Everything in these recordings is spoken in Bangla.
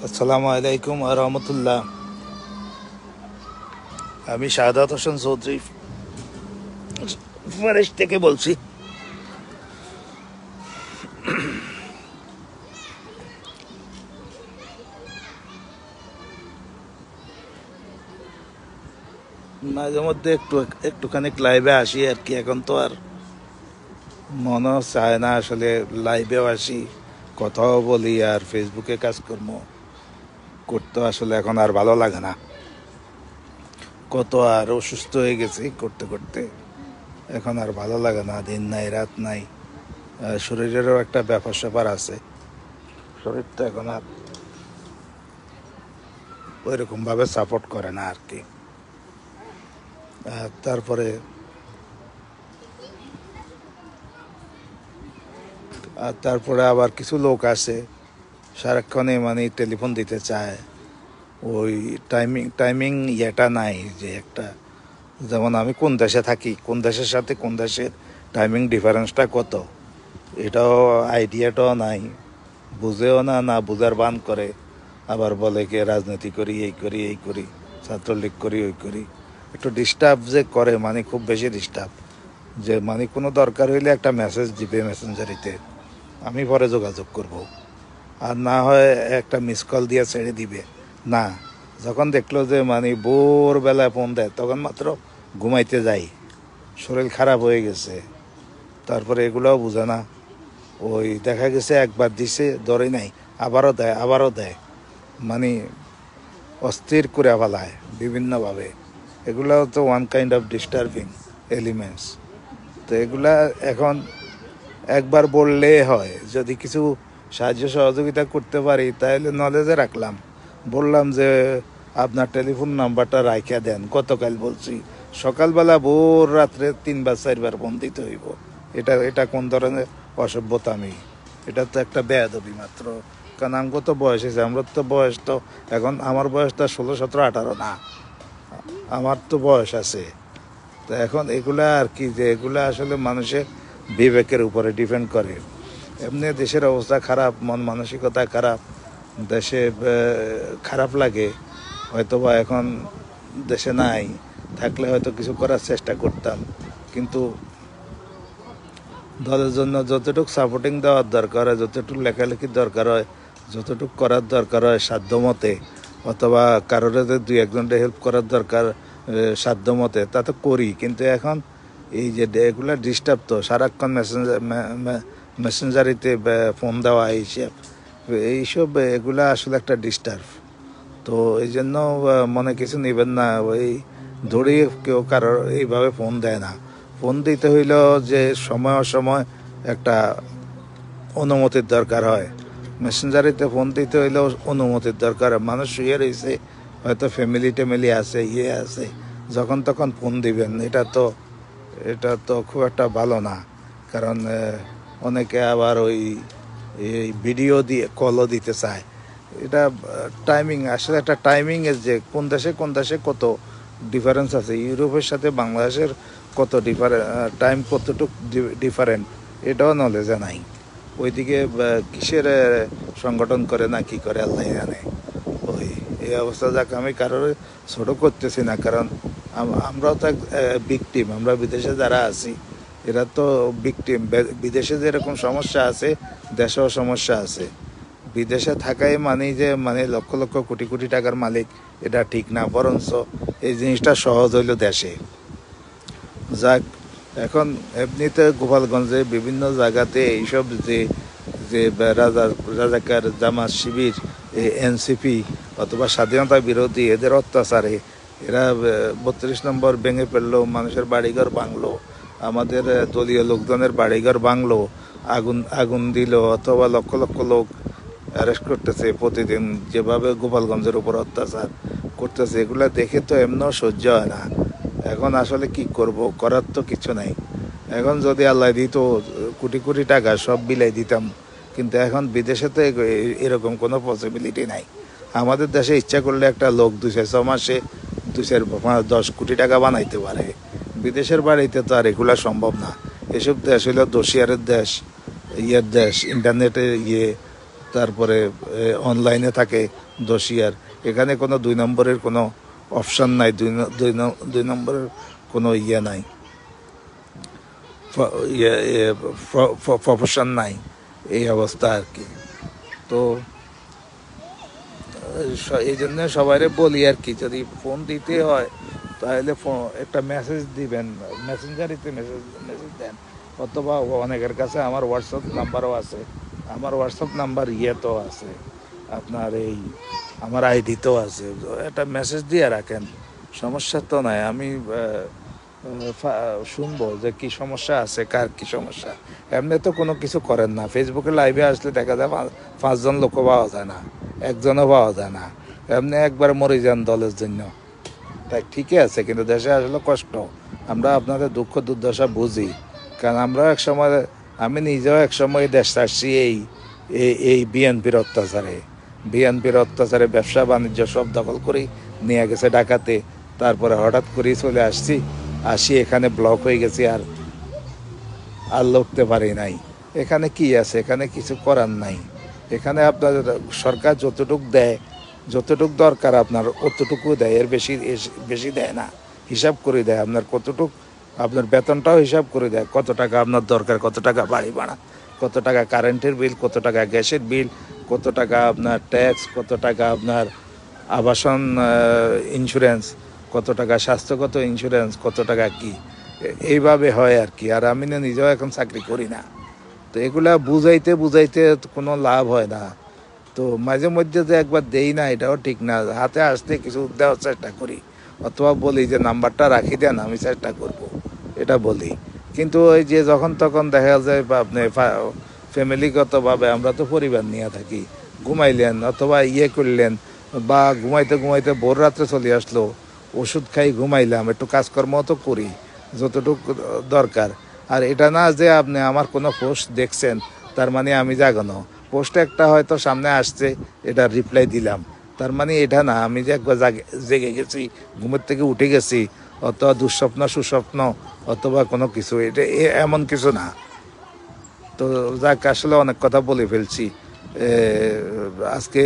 আসসালামু আলাইকুম ওয়া রাহমাতুল্লাহ। আমি শাহাদাত হোসেন চৌধুরী ফরেস্ট থেকে বলছি। মাঝে মধ্যে একটুখানি লাইভে আসি আর কি। এখন তো আর মনে চায় না আসলে লাইভেও আসি, কথাও বলি, আর ফেসবুকে কাজকর্ম করতে আসলে এখন আর ভালো লাগে না। কত আর অসুস্থ হয়ে গেছি করতে করতে, এখন আর ভালো লাগে না। দিন নাই রাত নাই, শরীরেরও একটা ব্যাপার স্যাপার আছে। শরীর তো এখন আর ওইরকম ভাবে সাপোর্ট করে না আর কি। তারপরে আবার কিছু লোক আছে সারাক্ষণে মানে টেলিফোন দিতে চায়। ওই টাইমিং ইয়েটা নাই যে একটা, যেমন আমি কোন দেশে থাকি, কোন দেশের সাথে কোন দেশের টাইমিং ডিফারেন্সটা কত, এটাও আইডিয়াটাও নাই। বুঝেও না, না বুঝার বান করে। আবার বলে কি রাজনীতি করি, এই করি এই করি, ছাত্রলীগ করি ওই করি। একটু ডিস্টার্ব যে করে, মানে খুব বেশি ডিস্টার্ব। যে মানে কোনো দরকার হইলে একটা মেসেজ দিবে মেসেঞ্জারিতে, আমি পরে যোগাযোগ করব। আর না হয় একটা মিস কল দিয়ে ছেড়ে দিবে। না, যখন দেখলো যে মানে ভোরবেলায় ফোন দেয়, তখন মাত্র ঘুমাইতে যাই, শরীর খারাপ হয়ে গেছে। তারপরে এগুলোও বুঝে না। ওই দেখা গেছে একবার দিছে, ধরে নাই, আবারও দেয়, মানে অস্থির করে ফেলায় বিভিন্নভাবে। এগুলাও তো one kind of disturbing elements. তো এগুলা এখন একবার বললে হয়, যদি কিছু সাহায্য সহযোগিতা করতে পারি তাহলে নলেজে রাখলাম। বললাম যে আপনার টেলিফোন নাম্বারটা রাইখা দেন, গতকাল বলছি সকালবেলা ভোর রাত্রে 3-4বার ফোন দিতে হইব। এটা এটা কোন ধরনের অসভ্যতামি? এটা তো একটা বেয়াদবি মাত্র। কারণ আমগো তো বয়স হয়েছে, আমরা তো বয়স তো এখন, আমার বয়স তো 16, 17, 18 না, আমার তো বয়স আছে। তো এখন এগুলা আর কি, যে এগুলা আসলে মানুষের বিবেকের উপরে ডিপেন্ড করে। এমনি দেশের অবস্থা খারাপ, মন মানসিকতা খারাপ, দেশে খারাপ লাগে। হয়তোবা এখন দেশে নাই, থাকলে হয়তো কিছু করার চেষ্টা করতাম। কিন্তু দলের জন্য যতটুকু সাপোর্টিং দেওয়ার দরকার হয়, যতটুকু লেখালেখির দরকার হয়, যতটুকু করার দরকার হয় সাধ্য মতে, অথবা কারোর দুই একজনকে হেল্প করার দরকার সাধ্য মতে, তা তো করি। কিন্তু এখন এই যে এগুলো ডিস্টার্ব, তো সারাক্ষণ মেসেঞ্জারিতে ফোন দেওয়া, এইসব এগুলা আসলে একটা ডিস্টার্ব। তো এই জন্য মনে কিছু নেবেন না, ওই ধরিয়ে কেউ কারোর এইভাবে ফোন দেয় না। ফোন দিতে হইলেও যে সময় অসময় একটা অনুমতির দরকার হয়। মেসেঞ্জারিতে ফোন দিতে হইলেও অনুমতির দরকার হয়। মানুষ শুয়ে রয়েছে, হয়তো ফ্যামিলি আছে, আছে, যখন তখন ফোন দিবেন, এটা তো খুব একটা ভালো না। কারণ অনেকে আবার ওই ভিডিও দিয়ে কলও দিতে চায়। এটা টাইমিং, আসলে একটা টাইমিংয়ের যে কোন দেশে কত ডিফারেন্স আছে, ইউরোপের সাথে বাংলাদেশের কত টাইম কতটুকু ডিফারেন্ট, এটাও নলেজে নাই। ওইদিকে কিসের সংগঠন করে না কি করে আল্লাহ জানে। ওই এই অবস্থা, যাক আমি কারোর ছোট করতেছি না, কারণ আমরাও তো ভিকটিম। আমরা বিদেশে যারা আছি এরা তো ভিকটিম। বিদেশে যেরকম সমস্যা আছে, দেশেও সমস্যা আছে। বিদেশে থাকাই মানে যে মানে লক্ষ লক্ষ কোটি কোটি টাকার মালিক, এটা ঠিক না। বরঞ্চ এই জিনিসটা সহজ হইল দেশে। যাক, এখন এমনিতে গোপালগঞ্জে বিভিন্ন জায়গাতে এইসব যে যে রাজাকার, জামাত শিবির, এনসিপি অথবা স্বাধীনতা বিরোধী, এদের অত্যাচারে এরা 32 নম্বর ভেঙে ফেললো, মানুষের বাড়িঘর ভাঙলো, আমাদের দলীয় লোকজনের বাড়িঘর ভাঙলো, আগুন দিল, অথবা লক্ষ লক্ষ লোক অ্যারেস্ট করতেছে প্রতিদিন। যেভাবে গোপালগঞ্জের উপর অত্যাচার করতেছে, এগুলা দেখে তো এমনও সহ্য হয় না। এখন আসলে কি করব, করার তো কিছু নাই। এখন যদি আল্লাহ দিত কোটি কোটি টাকা, সব বিলাই দিতাম। কিন্তু এখন বিদেশে তো এরকম কোনো পসিবিলিটি নাই। আমাদের দেশে ইচ্ছা করলে একটা লোক 2-6 মাসে 2-10 কোটি টাকা বানাইতে পারে। বিদেশের বাড়িতে তো আর এগুলা সম্ভব না। এসব দেশ হইল দোষিয়ারের দেশ, দেশ, ইন্টারনেটে তারপরে অনলাইনে থাকে, দোষী। আর এখানে কোনো 2 নম্বরের কোনো অপশন নাই, দুই নম্বরের কোনো নাই, প্রফেশন নাই, এই অবস্থা আর কি। তো এই জন্য সবাই বলি আর কি, যদি ফোন দিতে হয় তাহলে একটা মেসেজ দিবেন, মেসেঞ্জারিতে মেসেজ দেন, অথবা অনেকের কাছে আমার হোয়াটসঅ্যাপ নাম্বারও আছে, আমার হোয়াটসঅ্যাপ নাম্বার তো আছে, আপনার আমার আইডিতেও আছে, একটা মেসেজ দিয়ে রাখেন, সমস্যা তো নাই। আমি শুনবো যে কি সমস্যা আছে, কার কি সমস্যা। এমনি তো কোনো কিছু করেন না, ফেসবুকে লাইভে আসলে দেখা যায় 5জন লোকও পাওয়া যায় না, একজনও পাওয়া যায় না, এমনি একবার মরে যান দলের জন্য। তাই ঠিকই আছে, কিন্তু দেশে আসলে কষ্ট, আমরা আপনাদের দুঃখ দুর্দশা বুঝি, কারণ আমরা আমি নিজেও একসময় দেশ ছাড়ছি এই বিএনপির অত্যাচারে ব্যবসা বাণিজ্য সব দখল করে নিয়ে গেছে ঢাকাতে। তারপরে হঠাৎ করেই চলে আসি এখানে ব্লক হয়ে গেছি, আর লড়তে পারি নাই। এখানে কি আছে, এখানে কিছু করার নাই। এখানে আপনার সরকার যতটুক দরকার আপনার অতটুকু দেয়, এর বেশি দেয় না, হিসাব করে দেয়। আপনার আপনার বেতনটাও হিসাব করে দেয়, কত টাকা আপনার দরকার, কত টাকা বাড়ি ভাড়া, কত টাকা কারেন্টের বিল, কত টাকা গ্যাসের বিল, কত টাকা আপনার ট্যাক্স, কত টাকা আপনার আবাসন ইন্স্যুরেন্স, কত টাকা স্বাস্থ্যগত ইন্স্যুরেন্স, কত টাকা কি, এইভাবে হয় আর কি। আর আমি নিজেও এখন চাকরি করি না, তো এগুলা বুঝাইতে কোনো লাভ হয় না। তো মাঝে মধ্যে যে একবার দেই না, এটাও ঠিক না। হাতে আসতে কিছু দেওয়ার চেষ্টা করি, অথবা বলি যে নাম্বারটা রাখি দেন, আমি চেষ্টা করব, এটা বলি। কিন্তু ওই যে যখন তখন দেখা যায় বা আপনি ফ্যামিলিগতভাবে আমরা তো পরিবার নিয়ে থাকি, ঘুমাইলেন অথবা করলেন, বা ঘুমাইতে ভোর রাত্রে চলে আসলো, ওষুধ খাই ঘুমাইলাম, একটু কাজকর্ম তো করি যতটুকু দরকার। আর এটা না যে আপনি আমার কোনো পোস্ট দেখছেন তার মানে আমি জাগানো, পোস্ট একটা হয়তো সামনে আসছে, এটা রিপ্লাই দিলাম, তার মানে এটা না আমি যে একবার জেগে গেছি, ঘুমের থেকে উঠে গেছি, অথবা দুঃস্বপ্ন সুস্বপ্ন অথবা কোনো কিছু, এটা এমন কিছু না। তো যাক, আসলে অনেক কথা বলে ফেলছি। আজকে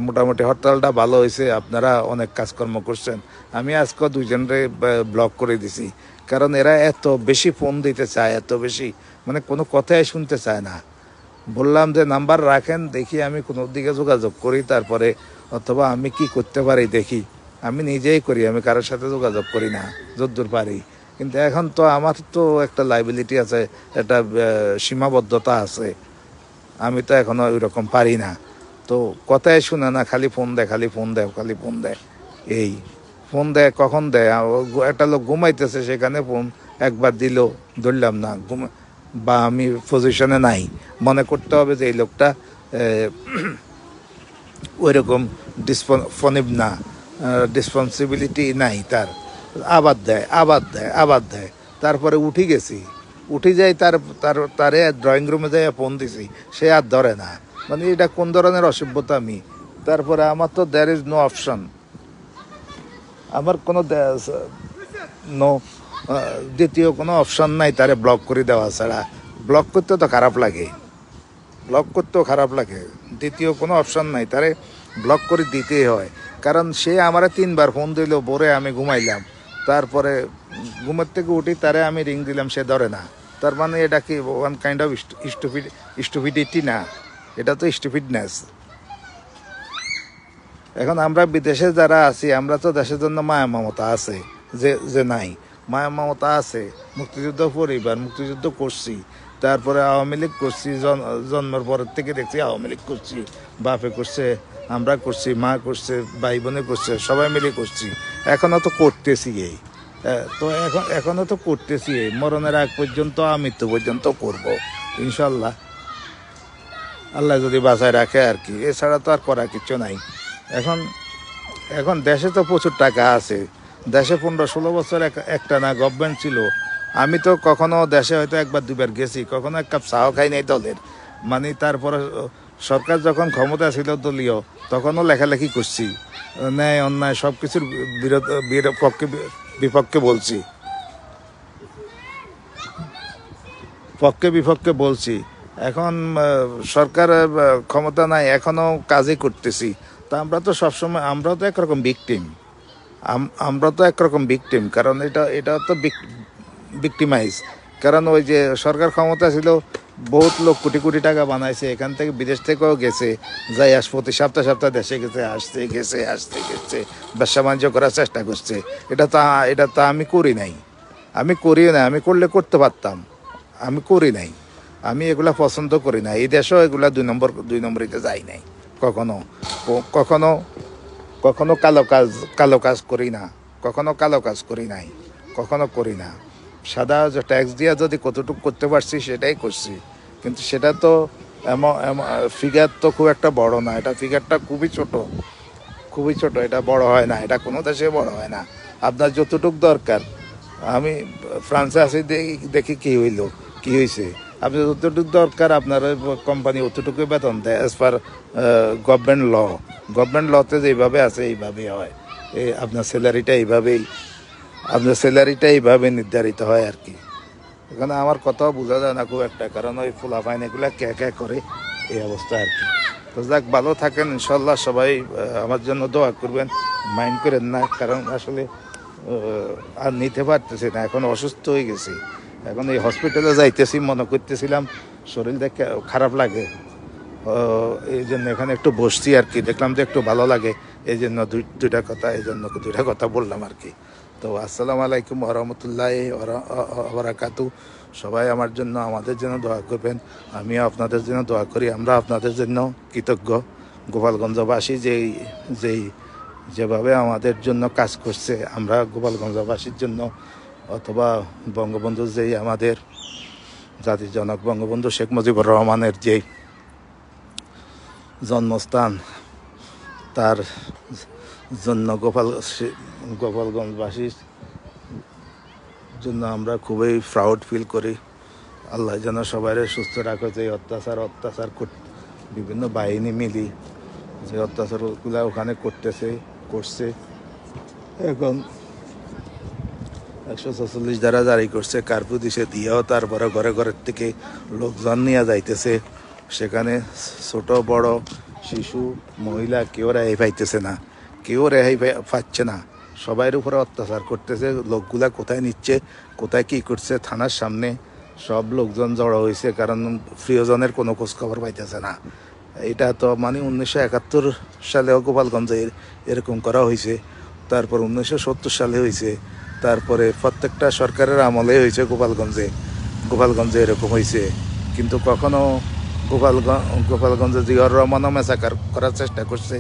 মোটামুটি হরতালটা ভালো হয়েছে, আপনারা অনেক কাজকর্ম করছেন। আমি আজকে 2জনরে ব্লক করে দিছি, কারণ এরা এত বেশি ফোন দিতে চায়, এত বেশি, মানে কোনো কথাই শুনতে চায় না। বললাম যে নাম্বার রাখেন, দেখি আমি কোনো দিকে যোগাযোগ করি, তারপরে অথবা আমি কি করতে পারি দেখি। আমি নিজেই করি, আমি কারোর সাথে যোগাযোগ করি না যতদূর পারি। কিন্তু এখন তো আমার তো একটা লাইবিলিটি আছে, একটা সীমাবদ্ধতা আছে, আমি তো এখনো ওই রকম পারি না। তো কথাই শুনে না, খালি ফোন দেয়, এই ফোন দেয়, কখন দেয়, একটা লোক ঘুমাইতেছে, সেখানে ফোন একবার দিল, ধরলাম না, বা আমি পজিশনে নাই, মনে করতে হবে যে এই লোকটা ওই রকম না, রেসপন্সিবিলিটি নাই তার, আবার দেয়। তারপরে উঠি যাই, তারে ড্রয়িং রুমে যাই ফোন দিছি, সে আর ধরে না। মানে এটা কোন ধরনের অসভ্যতা আমি। তারপরে আমার তো দ্যার ইজ নো অপশন, আমার কোনো দ্বিতীয় কোনো অপশন নাই তারে ব্লক করে দেওয়া ছাড়া। ব্লক করতেও খারাপ লাগে, দ্বিতীয় কোনো অপশন নাই, তারে ব্লক করে দিতেই হয়। কারণ সে আমারে 3বার ফোন দিল, ভোরে আমি ঘুমাইলাম, তারপরে ঘুমের থেকে উঠি, তারে আমি রিং দিলাম, সে ধরে না। তার মানে এটা কি ওয়ান কাইন্ড অফ স্টুপিডিটি না, এটা তো স্টুপিডনেস। এখন আমরা বিদেশে যারা আছি, আমরা তো দেশের জন্য মায়া মমতা আছে, যে নাই, মায়া মমতা আছে। মুক্তিযুদ্ধ পরিবার, মুক্তিযুদ্ধ করছি, তারপরে আওয়ামী লীগ করছি, জন্মের পরের থেকে দেখছি আওয়ামী লীগ করছি, বাপে করছে, আমরা করছি, মা করছে, ভাই বোনে করছে, সবাই মিলে করছি, এখনো তো করতেছি তো এখনো তো করতেছি মরণের আগ পর্যন্ত, মৃত্যু পর্যন্ত করব ইনশাল্লাহ, আল্লাহ যদি বাঁচায় রাখে আর কি। এছাড়া তো আর করার কিছু নাই। এখন দেশে তো প্রচুর টাকা আছে, দেশে 15-16 বছর একটা না গভর্নমেন্ট ছিল। আমি তো কখনো দেশে হয়তো 1-2বার গেছি, কখনো এক কাপ চাও খাই নাই দলের। মানে তারপরে সরকার যখন ক্ষমতা ছিল দলীয়, তখনও লেখালেখি করছি, ন্যায় অন্যায় সব কিছুর বিপক্ষে বলছি, পক্ষে বিপক্ষে বলছি। এখন সরকার ক্ষমতা নাই, এখনো কাজই করতেছি। তা আমরা তো সবসময় আমরা তো একরকম ভিকটিম, আমরা তো একরকম ভিকটিম, কারণ এটা এটা তো ভিকটিমাইজ। কারণ ওই যে সরকার ক্ষমতা ছিল, বহুত লোক কোটি কোটি টাকা বানাইছে, এখান থেকে বিদেশ থেকেও গেছে, যাই প্রতি সপ্তাহ সপ্তাহ দেশে গেছে, আসতে গেছে, ব্যবসা বাণিজ্য করার চেষ্টা করছে। এটা তো আমি করি নাই, আমি করিও না, আমি করলে করতে পারতাম, আমি করি নাই। আমি এগুলা পছন্দ করি না, এই দেশেও এগুলা দুই নম্বরিতে যাই নাই কখনো। কখনো কখনো কালো কাজ করি না, কখনো কালো কাজ করি নাই, কখনো করি না। সাদা ট্যাক্স দিয়ে যদি কতটুকু করতে পারছি সেটাই করছি, কিন্তু সেটা তো ফিগার তো খুব একটা বড় না, এটা ফিগারটা খুবই ছোট, খুবই ছোট, এটা বড় হয় না, এটা কোনো দেশে বড় হয় না। আপনার যতটুকু দরকার, আমি ফ্রান্সে আছি, দেখি কি হয়েছে, আপনি যতটুকু দরকার আপনার কোম্পানি অতটুকু বেতন দেয় অ্যাজ পার গভর্নমেন্ট লতে যেভাবে আছে এইভাবেই হয়। আপনার স্যালারিটা এইভাবে নির্ধারিত হয় আর কি। এখানে আমার কথাও বোঝা যায় না খুব একটা, কারণ ওই ফুলাফাইন এগুলা কে করে, এই অবস্থা আর কি। তো যাক, ভালো থাকেন ইনশাল্লাহ, সবাই আমার জন্য দোয়া করবেন, মাইন্ড করেন না, কারণ আসলে আর নিতে পারতেছি না, এখন অসুস্থ হয়ে গেছি। এখন এই হসপিটালে যাইতেছি, মনে করতেছিলাম শরীর দেখে খারাপ লাগে, এই জন্য এখানে একটু বসছি আর কি, দেখলাম যে একটু ভালো লাগে, এই জন্য দুইটা কথা বললাম আর কি। তো আসসালামু আলাইকুম ওরহমতুল্লাহি ওবারাকাতু। সবাই আমার জন্য, আমাদের জন্য দোয়া করবেন, আমিও আপনাদের জন্য দোয়া করি। আমরা আপনাদের জন্য কৃতজ্ঞ। গোপালগঞ্জবাসী যেভাবে আমাদের জন্য কাজ করছে, আমরা গোপালগঞ্জবাসীর জন্য, অথবা বঙ্গবন্ধু আমাদের জাতির জনক বঙ্গবন্ধু শেখ মুজিবুর রহমানের যে জন্মস্থান, তার জন্য গোপালগঞ্জবাসীর জন্য আমরা খুবই প্রাউড ফিল করি। আল্লাহ যেন সবাই সুস্থ রাখে। যে অত্যাচার বিভিন্ন বাহিনী মিলি যে অত্যাচারগুলো ওখানে করছে, এখন 146 ধারা জারি করছে, কার্ফিউ দিয়েও তারপরে ঘরের থেকে লোকজন নিয়ে যাইতেছে, সেখানে ছোট বড় শিশু মহিলা কেউ রেহাই পাইতেছে না, পাচ্ছে না, সবাইয়ের উপরে অত্যাচার করতেছে। লোকগুলা কোথায় নিচ্ছে, কোথায় কি করছে, থানার সামনে সব লোকজন জড়ো হয়েছে, কারণ প্রিয়জনের কোনো খোঁজখবর পাইতেছে না। এটা তো 1971 সালেও গোপালগঞ্জে এরকম করা হয়েছে, তারপর 1970 সালে হয়েছে, তারপরে প্রত্যেকটা সরকারের আমলে হয়েছে গোপালগঞ্জে এরকম হয়েছে। কিন্তু কখনো গোপালগঞ্জে জিয়াউর রহমানও ম্যাসাকার করার চেষ্টা করছে।